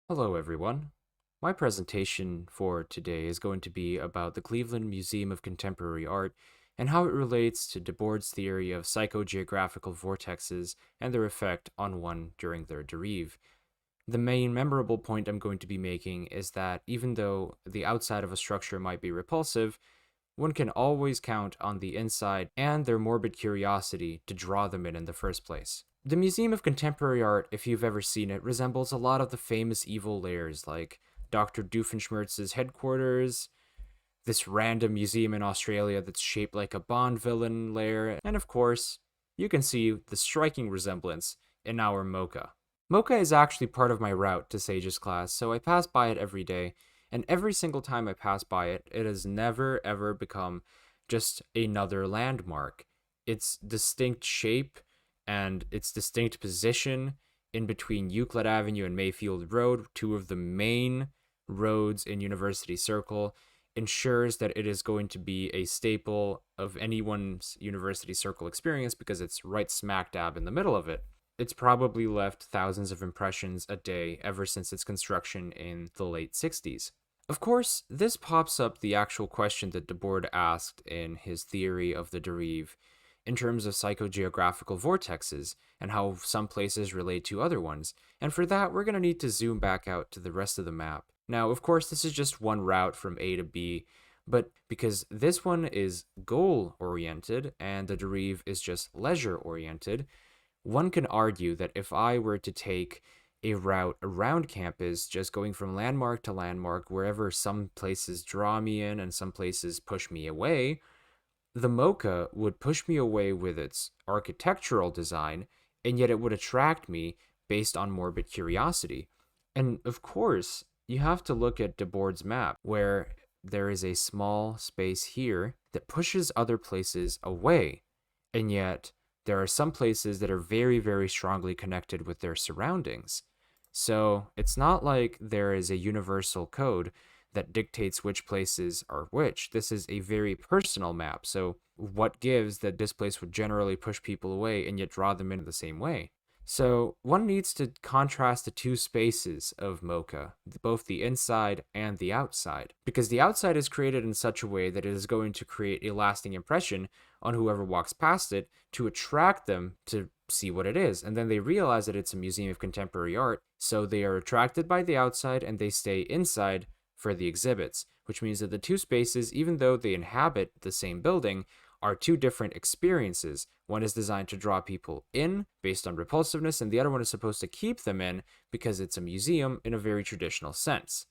Hello, everyone. My presentation for today is going to be about the Cleveland Museum of Contemporary Art and how it relates to Debord's theory of psychogeographical vortexes and their effect on one during their derive. The main memorable point I'm going to be making is that even though the outside of a structure might be repulsive, one can always count on the inside and their morbid curiosity to draw them in the first place. The Museum of Contemporary Art, if you've ever seen it, resembles a lot of the famous evil lairs like Dr. Doofenshmirtz's headquarters, this random museum in Australia that's shaped like a Bond villain lair, and of course, you can see the striking resemblance in our Mocha. Mocha is actually part of my route to SAGES class, so I pass by it every day, and every single time I pass by it, it has never ever become just another landmark. Its distinct shape and its distinct position in between Euclid Avenue and Mayfield Road, two of the main roads in University Circle, ensures that it is going to be a staple of anyone's University Circle experience because it's right smack dab in the middle of it. It's probably left thousands of impressions a day ever since its construction in the late 60s. Of course, this pops up the actual question that Debord asked in his theory of the derive in terms of psychogeographical vortexes and how some places relate to other ones. And for that, we're going to need to zoom back out to the rest of the map. Now, of course, this is just one route from A to B, but because this one is goal-oriented and the derive is just leisure-oriented, one can argue that if I were to take a route around campus, just going from landmark to landmark, wherever some places draw me in and some places push me away, the Mocha would push me away with its architectural design, and yet it would attract me based on morbid curiosity. And of course, you have to look at Debord's map, where there is a small space here that pushes other places away, and yet there are some places that are very, very strongly connected with their surroundings. So it's not like there is a universal code that dictates which places are which. This is a very personal map. So what gives that this place would generally push people away and yet draw them in the same way? So one needs to contrast the two spaces of Mocha, both the inside and the outside, because the outside is created in such a way that it is going to create a lasting impression on whoever walks past it to attract them to see what it is. And then they realize that it's a museum of contemporary art, so they are attracted by the outside and they stay inside for the exhibits, which means that the two spaces, even though they inhabit the same building, are two different experiences. One is designed to draw people in based on repulsiveness, and the other one is supposed to keep them in because it's a museum in a very traditional sense.